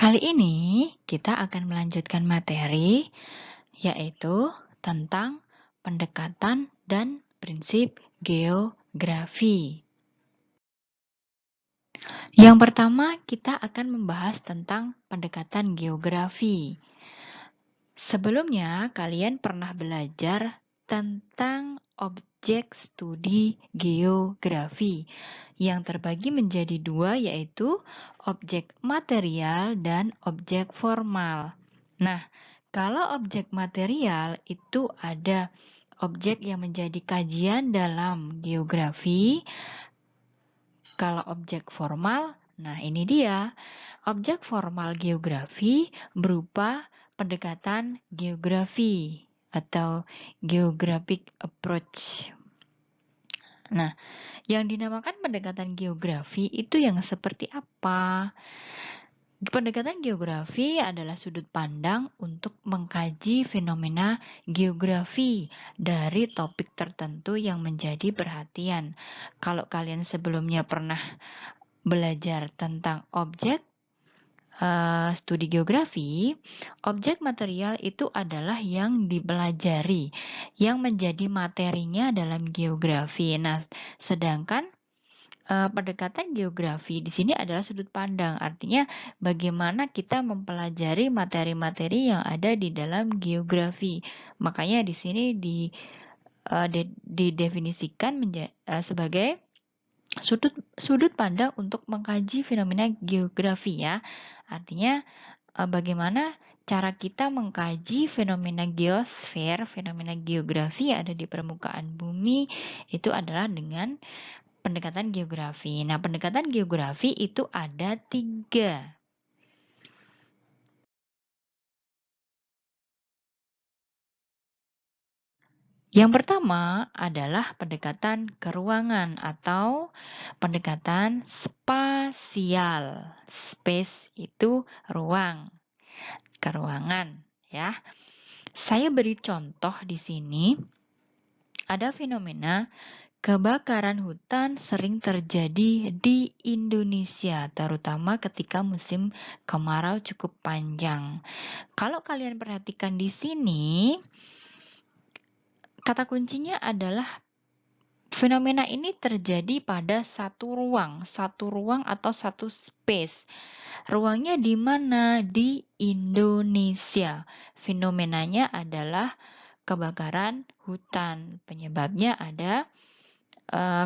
Kali ini kita akan melanjutkan materi yaitu tentang pendekatan dan prinsip geografi. Yang pertama, kita akan membahas tentang pendekatan geografi. Sebelumnya, kalian pernah belajar tentang objek studi geografi yang terbagi menjadi dua, yaitu objek material dan objek formal. Nah, kalau objek material itu ada objek yang menjadi kajian dalam geografi. Kalau objek formal, nah ini dia. Objek formal geografi berupa pendekatan geografi atau geographic approach. Nah, yang dinamakan pendekatan geografi itu yang seperti apa? Pendekatan geografi adalah sudut pandang untuk mengkaji fenomena geografi dari topik tertentu yang menjadi perhatian. Kalau kalian sebelumnya pernah belajar tentang objek studi geografi, objek material itu adalah yang dipelajari, yang menjadi materinya dalam geografi. Nah, sedangkan pendekatan geografi di sini adalah sudut pandang, artinya bagaimana kita mempelajari materi-materi yang ada di dalam geografi. Makanya di sini didefinisikan sebagai sudut pandang untuk mengkaji fenomena geografi ya. Artinya bagaimana cara kita mengkaji fenomena geosfer, fenomena geografi yang ada di permukaan bumi itu adalah dengan pendekatan geografi. Nah, pendekatan geografi itu ada 3. Yang pertama adalah pendekatan keruangan atau pendekatan spasial. Space itu ruang, keruangan ya. Saya beri contoh di sini. Ada fenomena kebakaran hutan sering terjadi di Indonesia, terutama ketika musim kemarau cukup panjang. Kalau kalian perhatikan di sini, kata kuncinya adalah fenomena ini terjadi pada satu ruang atau satu space. Ruangnya di mana? Di Indonesia. Fenomenanya adalah kebakaran hutan. Penyebabnya ada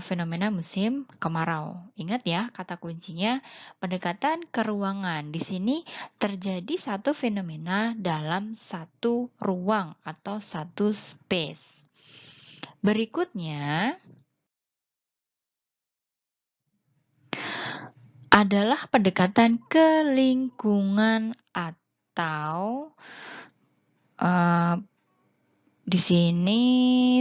fenomena musim kemarau. Ingat ya, kata kuncinya pendekatan keruangan. Di sini terjadi satu fenomena dalam satu ruang atau satu space. Berikutnya adalah pendekatan ke lingkungan atau di sini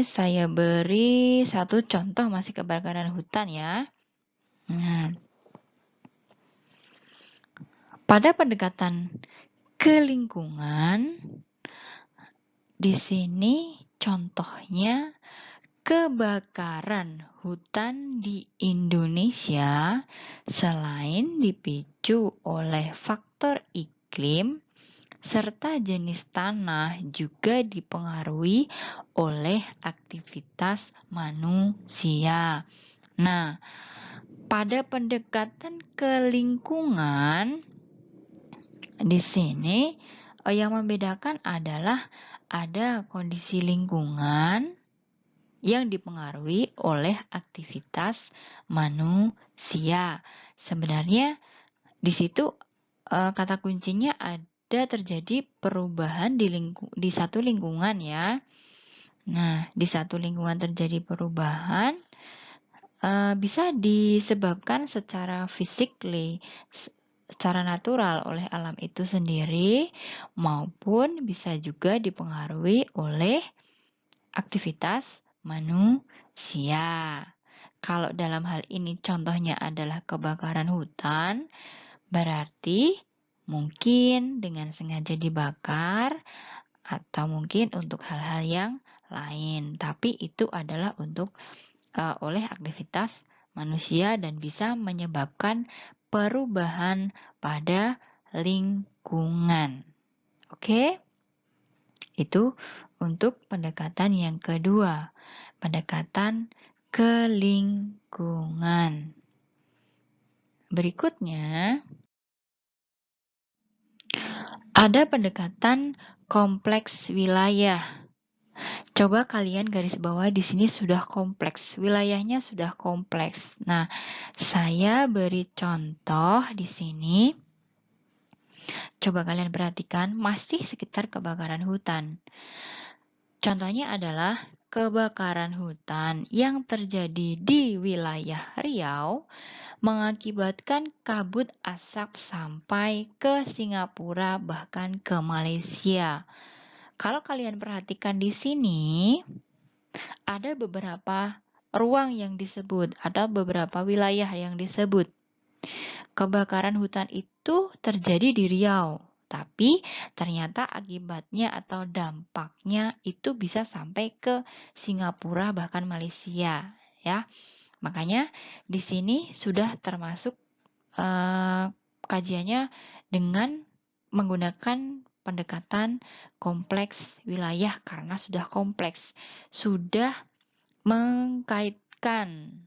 saya beri satu contoh masih kebakaran hutan ya. Nah, pada pendekatan ke lingkungan, di sini contohnya kebakaran hutan di Indonesia selain dipicu oleh faktor iklim serta jenis tanah juga dipengaruhi oleh aktivitas manusia. Nah, pada pendekatan ke lingkungan di sini yang membedakan adalah ada kondisi lingkungan yang dipengaruhi oleh aktivitas manusia. Sebenarnya di situ kata kuncinya ada terjadi perubahan di satu lingkungan ya. Nah, di satu lingkungan terjadi perubahan bisa disebabkan secara physically, secara natural oleh alam itu sendiri, maupun bisa juga dipengaruhi oleh aktivitas manusia. Kalau dalam hal ini contohnya adalah kebakaran hutan, berarti mungkin dengan sengaja dibakar atau mungkin untuk hal-hal yang lain. Tapi itu adalah untuk oleh aktivitas manusia dan bisa menyebabkan perubahan pada lingkungan. Oke? Itu untuk pendekatan yang kedua, pendekatan ke lingkungan. Berikutnya, ada pendekatan kompleks wilayah. Coba kalian garis bawah di sini sudah kompleks, wilayahnya sudah kompleks. Nah, saya beri contoh di sini. Coba kalian perhatikan, masih sekitar kebakaran hutan. Contohnya adalah kebakaran hutan yang terjadi di wilayah Riau mengakibatkan kabut asap sampai ke Singapura bahkan ke Malaysia. Kalau kalian perhatikan di sini, ada beberapa ruang yang disebut, ada beberapa wilayah yang disebut. Kebakaran hutan itu terjadi di Riau, tapi ternyata akibatnya atau dampaknya itu bisa sampai ke Singapura bahkan Malaysia, ya. Makanya di sini sudah termasuk kajiannya dengan menggunakan pendekatan kompleks wilayah karena sudah kompleks, sudah mengkaitkan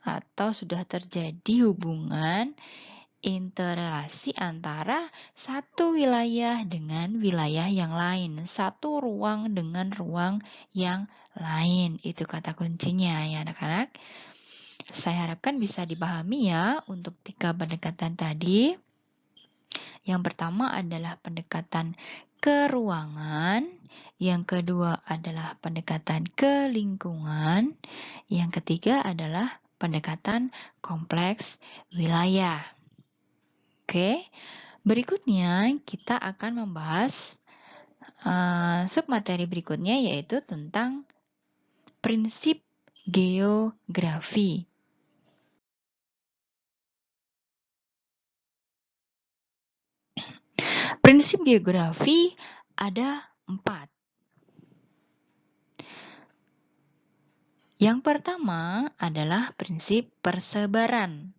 atau sudah terjadi hubungan interrelasi antara satu wilayah dengan wilayah yang lain, satu ruang dengan ruang yang lain. Itu kata kuncinya ya anak-anak. Saya harapkan bisa dipahami ya untuk 3 pendekatan tadi. Yang pertama adalah pendekatan ke ruangan, yang kedua adalah pendekatan ke lingkungan, yang ketiga adalah pendekatan kompleks wilayah. Oke, berikutnya kita akan membahas submateri berikutnya yaitu tentang prinsip geografi. Prinsip geografi ada 4. Yang pertama adalah prinsip persebaran.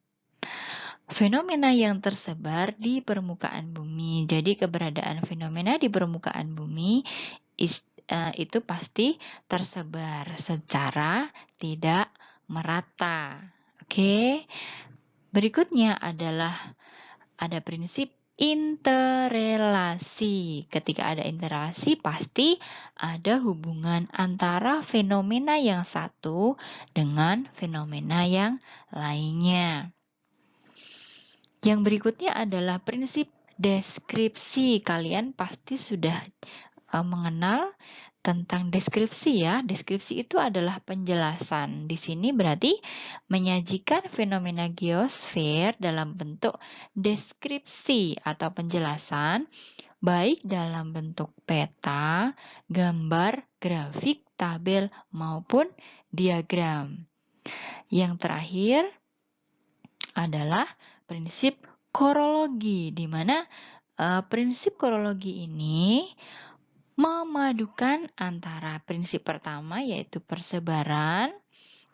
Fenomena yang tersebar di permukaan bumi. Jadi keberadaan fenomena di permukaan bumi itu pasti tersebar secara tidak merata. Oke. Berikutnya adalah ada prinsip interrelasi. Ketika ada interrelasi, pasti ada hubungan antara fenomena yang satu dengan fenomena yang lainnya. Yang berikutnya adalah prinsip deskripsi. Kalian pasti sudah mengenal tentang deskripsi ya. Deskripsi itu adalah penjelasan. Di sini berarti menyajikan fenomena geosfer dalam bentuk deskripsi atau penjelasan, baik dalam bentuk peta, gambar, grafik, tabel, maupun diagram. Yang terakhir adalah prinsip korologi, di mana prinsip korologi ini memadukan antara prinsip pertama yaitu persebaran,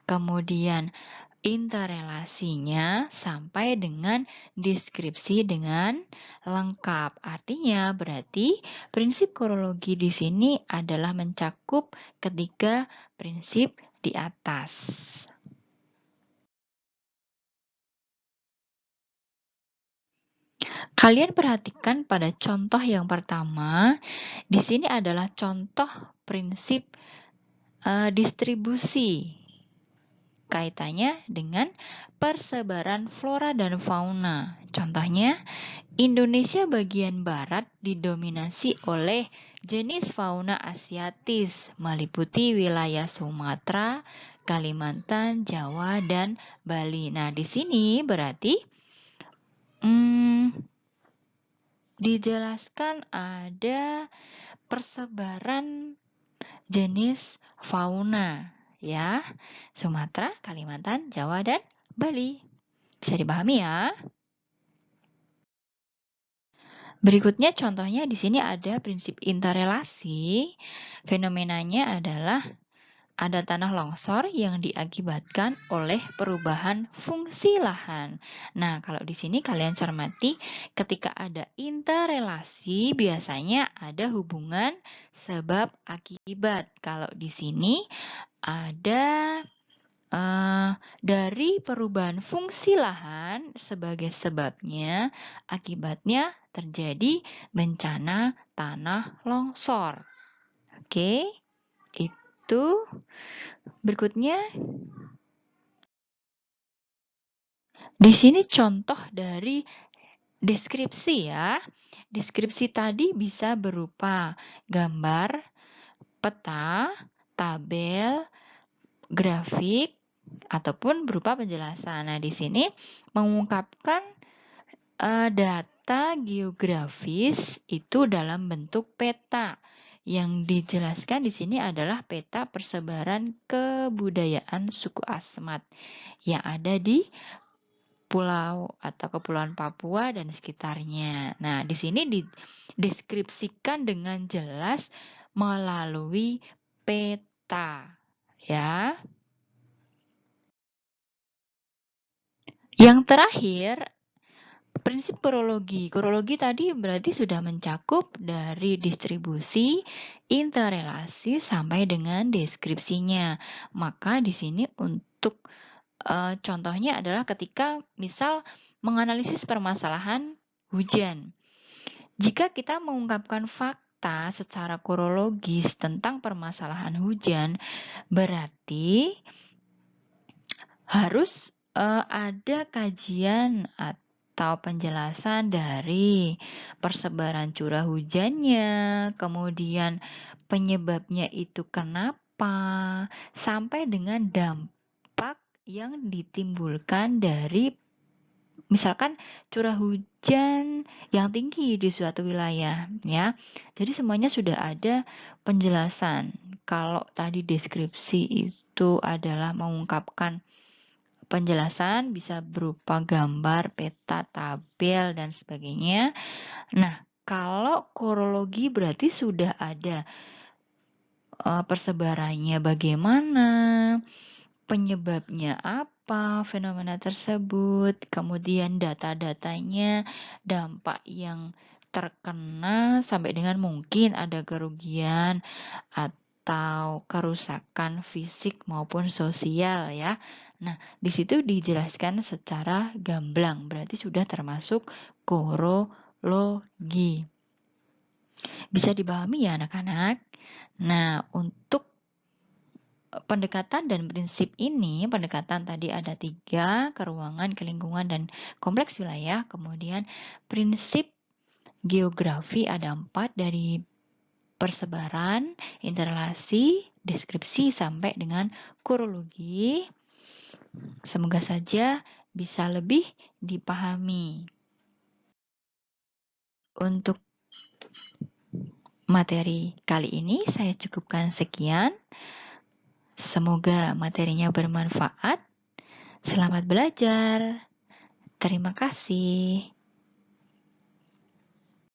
kemudian interrelasinya sampai dengan deskripsi dengan lengkap. Artinya berarti prinsip korologi di sini adalah mencakup ketiga prinsip di atas. Kalian perhatikan pada contoh yang pertama, di sini adalah contoh prinsip distribusi. Kaitannya dengan persebaran flora dan fauna. Contohnya, Indonesia bagian barat didominasi oleh jenis fauna asiatis, meliputi wilayah Sumatera, Kalimantan, Jawa, dan Bali. Nah, di sini berarti dijelaskan ada persebaran jenis fauna ya, Sumatera, Kalimantan, Jawa, dan Bali. Bisa dipahami ya? Berikutnya contohnya di sini ada prinsip interrelasi. Fenomenanya adalah ada tanah longsor yang diakibatkan oleh perubahan fungsi lahan. Nah, kalau di sini kalian cermati, ketika ada interrelasi biasanya ada hubungan sebab akibat. Kalau di sini ada dari perubahan fungsi lahan sebagai sebabnya, akibatnya terjadi bencana tanah longsor. Oke, itu. Berikutnya, di sini contoh dari deskripsi ya. Deskripsi tadi bisa berupa gambar, peta, tabel, grafik, ataupun berupa penjelasan. Nah, di sini mengungkapkan data geografis itu dalam bentuk peta. Yang dijelaskan di sini adalah peta persebaran kebudayaan suku Asmat yang ada di pulau atau Kepulauan Papua dan sekitarnya. Nah, di sini dideskripsikan dengan jelas melalui peta, ya. Yang terakhir, prinsip korologi. Korologi tadi berarti sudah mencakup dari distribusi, interrelasi sampai dengan deskripsinya. Maka di sini untuk contohnya adalah ketika misal menganalisis permasalahan hujan. Jika kita mengungkapkan fakta secara korologis tentang permasalahan hujan, berarti harus ada kajian atau penjelasan dari persebaran curah hujannya, kemudian penyebabnya itu kenapa, sampai dengan dampak yang ditimbulkan dari misalkan curah hujan yang tinggi di suatu wilayah, ya. Jadi semuanya sudah ada penjelasan. Kalau tadi deskripsi itu adalah mengungkapkan penjelasan bisa berupa gambar, peta, tabel, dan sebagainya. Nah, kalau korologi berarti sudah ada persebarannya bagaimana, penyebabnya apa, fenomena tersebut, kemudian data-datanya, dampak yang terkena sampai dengan mungkin ada kerugian atau kerusakan fisik maupun sosial ya. Nah, di situ dijelaskan secara gamblang, berarti sudah termasuk korologi. Bisa dipahami ya anak-anak? Nah, untuk pendekatan dan prinsip ini, pendekatan tadi ada 3, ke ruangan, ke lingkungan, dan kompleks wilayah. Kemudian prinsip geografi ada 4 dari persebaran, interrelasi, deskripsi, sampai dengan korologi. Semoga saja bisa lebih dipahami. Untuk materi kali ini saya cukupkan sekian. Semoga materinya bermanfaat. Selamat belajar. Terima kasih.